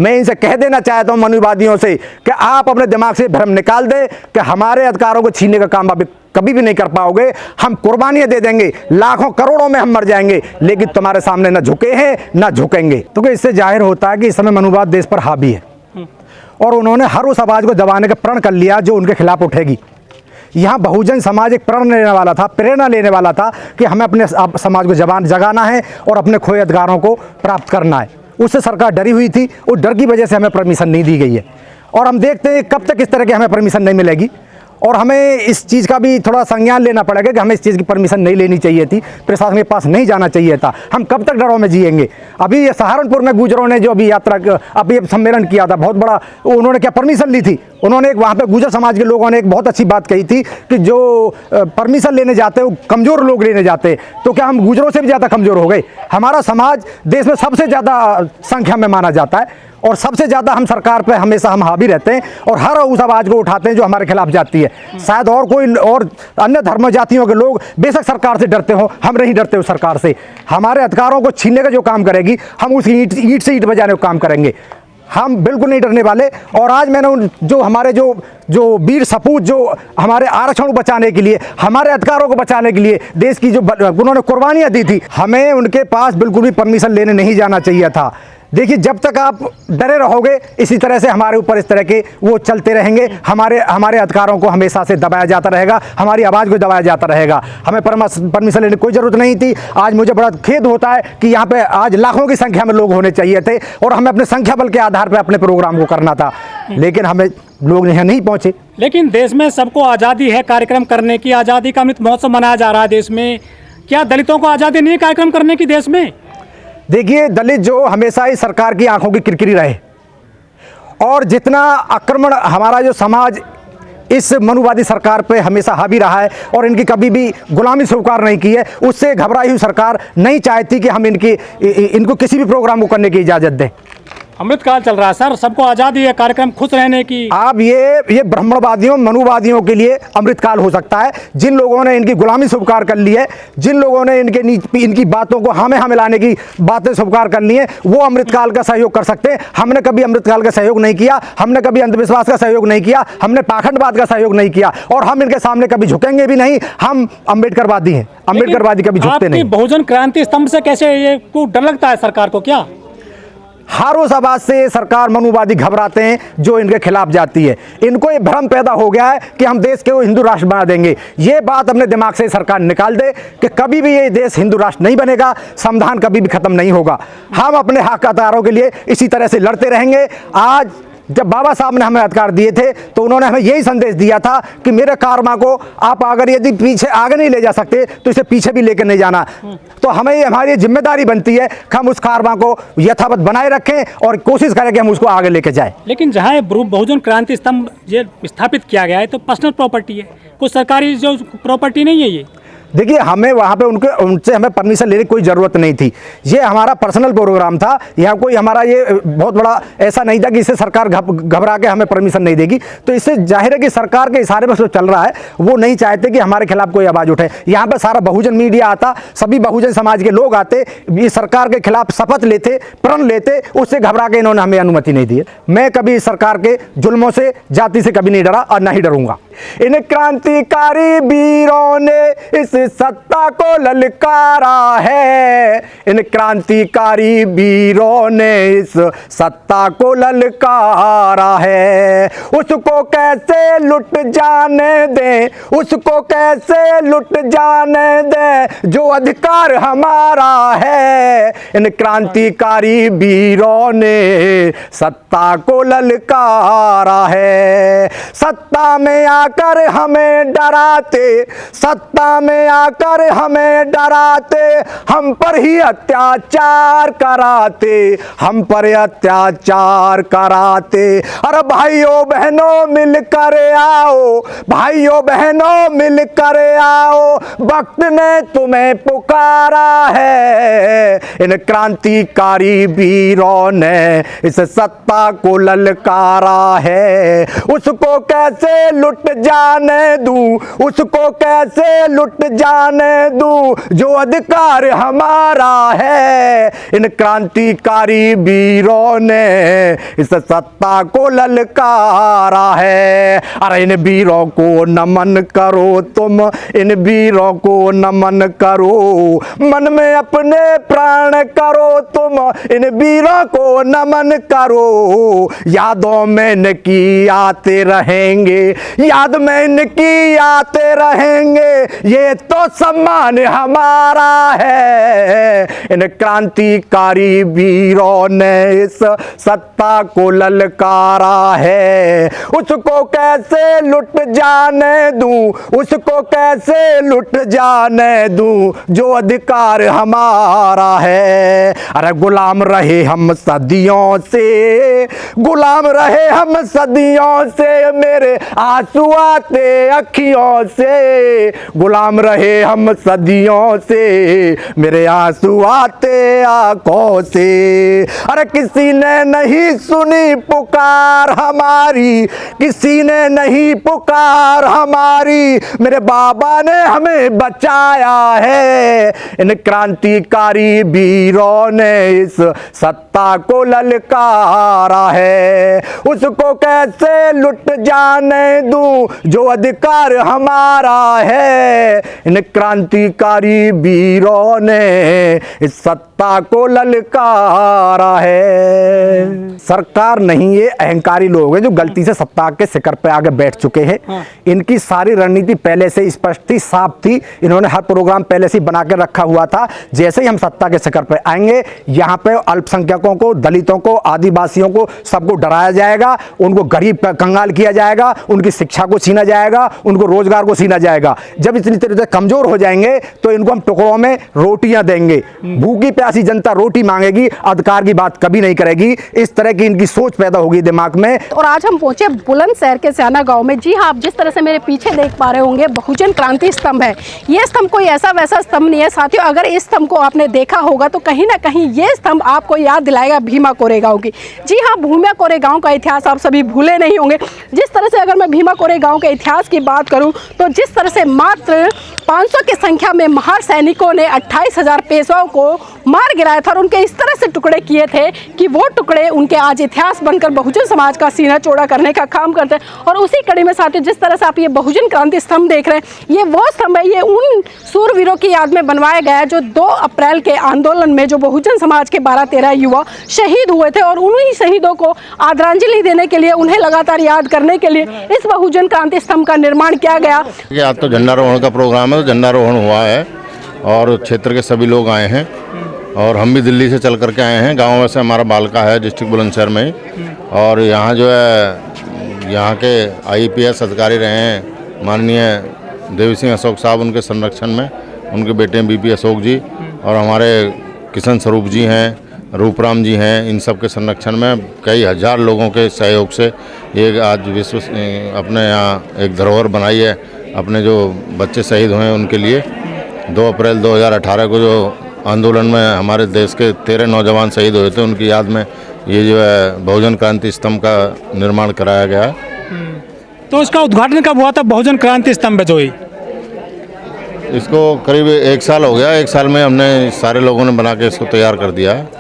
मैं इनसे कह देना चाहता हूं मनुवादियों से कि आप अपने दिमाग से भ्रम निकाल दे कि हमारे अधिकारों को छीनने का काम अभी कभी भी नहीं कर पाओगे। हम कुर्बानियां दे देंगे, लाखों करोड़ों में हम मर जाएंगे, लेकिन तुम्हारे सामने ना झुके हैं ना झुकेंगे। तो इससे जाहिर होता है कि इस समय मनुवाद देश पर हावी है और उन्होंने हर उस आवाज को दबाने का प्रण कर लिया जो उनके खिलाफ उठेगी। यहाँ बहुजन समाज एक प्रण लेने वाला था, प्रेरणा लेने वाला था कि हमें अपने समाज को जगाना है और अपने खोए अधिकारों को प्राप्त करना है। उससे सरकार डरी हुई थी, उस डर की वजह से हमें परमिशन नहीं दी गई है और हम देखते हैं कब तक इस तरह की हमें परमिशन नहीं मिलेगी। और हमें इस चीज़ का भी थोड़ा संज्ञान लेना पड़ेगा कि हमें इस चीज़ की परमिशन नहीं लेनी चाहिए थी, प्रशासन के पास नहीं जाना चाहिए था। हम कब तक डरों में जिएंगे। अभी ये सहारनपुर में गुजरों ने जो अभी यात्रा अभी सम्मेलन किया था बहुत बड़ा, उन्होंने क्या परमिशन ली थी? उन्होंने एक वहाँ पे गुजर समाज के लोगों ने एक बहुत अच्छी बात कही थी कि जो परमिशन लेने जाते हैं वो कमज़ोर लोग लेने जाते हैं। तो क्या हम गुजरों से भी ज़्यादा कमज़ोर हो गए? हमारा समाज देश में सबसे ज़्यादा संख्या में माना जाता है और सबसे ज़्यादा हम सरकार पे हमेशा हम हावी रहते हैं और हर उस आवाज़ को उठाते हैं जो हमारे खिलाफ जाती है। शायद और कोई और अन्य धर्म जातियों के लोग बेशक सरकार से डरते हो, हम नहीं डरते उस सरकार से। हमारे अधिकारों को छीनने का जो काम करेगी हम उसकी ईंट से ईंट बजाने का काम करेंगे। हम बिल्कुल नहीं डरने वाले। और आज मैंने जो हमारे जो वीर सपूत जो हमारे आरक्षण को बचाने के लिए, हमारे अधिकारों को बचाने के लिए देश की जो उन्होंने कुर्बानियाँ दी थी, हमें उनके पास बिल्कुल भी परमिशन लेने नहीं जाना चाहिए था। देखिए, जब तक आप डरे रहोगे इसी तरह से हमारे ऊपर इस तरह के वो चलते रहेंगे। हमारे अधिकारों को हमेशा से दबाया जाता रहेगा, हमारी आवाज़ को दबाया जाता रहेगा। हमें परमिशन लेने की कोई ज़रूरत नहीं थी। आज मुझे बड़ा खेद होता है कि यहाँ पे आज लाखों की संख्या में लोग होने चाहिए थे और हमें अपने संख्या बल के आधार पर अपने प्रोग्राम को करना था, लेकिन हमें लोग यहाँ नहीं पहुँचे। लेकिन देश में सबको आज़ादी है कार्यक्रम करने की, आज़ादी का अमृत महोत्सव मनाया जा रहा है देश में। क्या दलितों को आज़ादी नहीं है कार्यक्रम करने की देश में? देखिए, दलित जो हमेशा ही सरकार की आंखों की किरकिरी रहे और जितना आक्रमण हमारा जो समाज इस मनुवादी सरकार पे हमेशा हावी रहा है और इनकी कभी भी गुलामी स्वीकार नहीं की है, उससे घबराई हुई सरकार नहीं चाहती कि हम इनको किसी भी प्रोग्राम को करने की इजाज़त दें। अमृतकाल चल रहा है सर, सबको आज़ादी है कार्यक्रम खुश रहने की। आप ये ब्राह्मणवादियों मनुवादियों के लिए अमृतकाल हो सकता है। जिन लोगों ने इनकी गुलामी स्वीकार कर ली है, जिन लोगों ने इनकी बातों को हमें मिलाने की बातें स्वीकार कर ली हैं, वो अमृतकाल का सहयोग कर सकते हैं। हमने कभी अमृतकाल का सहयोग नहीं किया, हमने कभी अंधविश्वास का सहयोग नहीं किया, हमने पाखंडवाद का सहयोग नहीं किया और हम इनके सामने कभी झुकेंगे भी नहीं। हम अम्बेडकरवादी हैं, अम्बेडकरवादी कभी झुकते नहीं। बहुजन क्रांति स्तंभ से कैसे ये को डर लगता है सरकार को? क्या हर उस आवाज से सरकार मनुवादी घबराते हैं जो इनके खिलाफ जाती है। इनको ये भ्रम पैदा हो गया है कि हम देश को हिंदू राष्ट्र बना देंगे। ये बात अपने दिमाग से सरकार निकाल दे कि कभी भी ये देश हिंदू राष्ट्र नहीं बनेगा, संविधान कभी भी खत्म नहीं होगा। हम अपने हक अधिकारों के लिए इसी तरह से लड़ते रहेंगे। आज जब बाबा साहब ने हमें अधिकार दिए थे तो उन्होंने हमें यही संदेश दिया था कि मेरे कारमा को आप अगर यदि पीछे आगे नहीं ले जा सकते तो इसे पीछे भी लेकर नहीं जाना। तो हमें हमारी जिम्मेदारी बनती है कि हम उस कारमा को यथावत बनाए रखें और कोशिश करें कि हम उसको आगे लेके जाएं। लेकिन जहाँ बहुजन क्रांति स्तंभ ये स्थापित किया गया है तो पर्सनल प्रॉपर्टी है, कुछ सरकारी जो प्रॉपर्टी नहीं है। ये देखिए, हमें वहाँ पे उनसे हमें परमिशन लेने की कोई ज़रूरत नहीं थी। ये हमारा पर्सनल प्रोग्राम था। यहाँ कोई हमारा ये बहुत बड़ा ऐसा नहीं था कि इससे सरकार घबरा के हमें परमिशन नहीं देगी। तो इससे जाहिर है कि सरकार के इशारे पर जो चल रहा है वो नहीं चाहते कि हमारे खिलाफ कोई आवाज़ उठे। यहाँ पर सारा बहुजन मीडिया आता, सभी बहुजन समाज के लोग आते, ये सरकार के खिलाफ शपथ लेते, प्रण लेते, उससे घबरा के इन्होंने हमें अनुमति नहीं दी है। मैं कभी सरकार के जुल्मों से, जाति से कभी नहीं डरा और नहीं डरूंगा। इन क्रांतिकारी वीरों ने इस सत्ता को ललकारा है, इन क्रांतिकारी वीरों ने इस सत्ता को ललकारा है। उसको कैसे लुट जाने दें, उसको कैसे लुट जाने दें जो अधिकार हमारा है। इन क्रांतिकारी वीरों ने सत्ता को ललकारा है। सत्ता में आकर हमें डराते, सत्ता में आकर हमें डराते, हम पर ही अत्याचार कराते, हम पर अत्याचार कराते। अरे भाइयों बहनों मिलकर आओ, भाइयों बहनों मिलकर आओ, वक्त ने तुम्हें पुकारा है। इन क्रांतिकारी वीरों ने इस सत्ता को ललकारा है। उसको कैसे लुट जाने दूं, उसको कैसे लुट जाने दूं जो अधिकार हमारा है। इन क्रांतिकारी वीरों ने इस सत्ता को ललकारा है। अरे इन वीरों को नमन करो तुम, इन वीरों को नमन करो, मन में अपने प्राण करो तुम, इन वीरों को नमन करो। यादों में इनकी आते रहेंगे, याद में इनकी आते रहेंगे, ये तो सम्मान हमारा है। इन क्रांतिकारी वीरों ने इस सत्ता को ललकारा है। उसको कैसे लुट जाने दूं, उसको कैसे लुट जाने दूं जो अधिकार हमारा है। अरे गुलाम रहे हम सदियों से, गुलाम रहे हम सदियों से, मेरे आंसू आते अखियों से। गुलाम रहे हम सदियों से, मेरे आंसू आते आंखों से। अरे किसी ने नहीं सुनी पुकार हमारी, किसी ने नहीं पुकार हमारी, मेरे बाबा ने हमें बचाया है। इन क्रांतिकारी वीरों ने इस सत्ता को ललकारा है। उसको कैसे लुट जाने दूं जो अधिकार हमारा है। इन क्रांतिकारी वीरों ने इस सत्ता को ललकारा है। सरकार नहीं, ये अहंकारी लोग हैं जो गलती से सत्ता के शिखर पे आगे बैठ चुके हैं। इनकी सारी रणनीति पहले से स्पष्ट थी, साफ थी। इन्होंने हर प्रोग्राम पहले से बना के रखा हुआ था। जैसे ही हम सत्ता के शिखर पे आएंगे, यहाँ पे अल्पसंख्यकों को, दलितों को, आदिवासियों को, सबको डराया जाएगा, उनको गरीब कंगाल किया जाएगा, उनकी शिक्षा को छीना जाएगा, उनको रोजगार को छीना जाएगा। जब इतनी तरह से कमजोर हो जाएंगे तो इनको हम टुकड़ों में रोटियां देंगे। भूखी प्यासी जनता रोटी मांगेगी, अधिकार की बात कभी नहीं करेगी। इस तरह की इनकी सोच पैदा होगी दिमाग में। और आज हम पहुंचे बुलंदशहर के स्याना गांव में। जी हाँ, आप जिस तरह से मेरे पीछे देख पा रहे होंगे, बहुजन क्रांति स्तंभ है। ये स्तंभ कोई ऐसा वैसा स्तंभ नहीं है साथियों। अगर इस स्तंभ को आपने देखा होगा तो कहीं ना कहीं ये स्तंभ आपको याद दिलाएगा भीमा कोरेगांव की। जी हाँ, भीमा कोरेगांव का इतिहास आप सभी भूले नहीं होंगे। जिस तरह से अगर मैं भीमा कोरेगांव के इतिहास की बात करूं तो जिस तरह से मात्र 500 की संख्या में महार सैनिकों ने 28,000 पेशवाओं को मार गिराया था और उनके इस तरह से टुकड़े किए थे कि वो टुकड़े उनके आज इतिहास बनकर बहुजन समाज का सीना चौड़ा करने का काम करते हैं। और उसी कड़ी में साथियों, जिस तरह से आप ये बहुजन क्रांति स्तंभ देख रहे हैं, ये वो स्तंभ है, ये उन सूरवीरों की याद में बनवाया गया है जो 2 अप्रैल के आंदोलन में जो बहुजन समाज के 12-13 युवा शहीद हुए थे। और उन्हीं शहीदों को आदरांजलि देने के लिए, उन्हें लगातार याद करने के लिए इस बहुजन क्रांति स्तंभ का निर्माण किया गया। आज तो झंडारोहण का प्रोग्राम है, तो झंडारोहण हुआ है और क्षेत्र के सभी लोग आए हैं और हम भी दिल्ली से चल करके आए हैं। गांव वैसे हमारा बालका है, डिस्ट्रिक्ट बुलंदशहर में। और यहाँ जो है, यहाँ के IPS अधिकारी रहे हैं माननीय देवी सिंह अशोक साहब, उनके संरक्षण में उनके बेटे हैं BP अशोक जी, और हमारे किशन स्वरूप जी हैं, रूपराम जी हैं। इन सब के संरक्षण में कई हज़ार लोगों के सहयोग से ये आज विश्व अपने यहाँ एक धरोहर बनाई है अपने जो बच्चे शहीद हुए हैं उनके लिए। 2 अप्रैल 2018 को जो आंदोलन में हमारे देश के 13 नौजवान शहीद हुए थे, उनकी याद में ये जो है बहुजन क्रांति स्तंभ का निर्माण कराया गया है। तो इसका उद्घाटन कब हुआ था, बहुजन क्रांति स्तंभ जो ही? इसको करीब 1 साल हो गया। 1 साल में हमने सारे लोगों ने बना के इसको तैयार कर दिया है।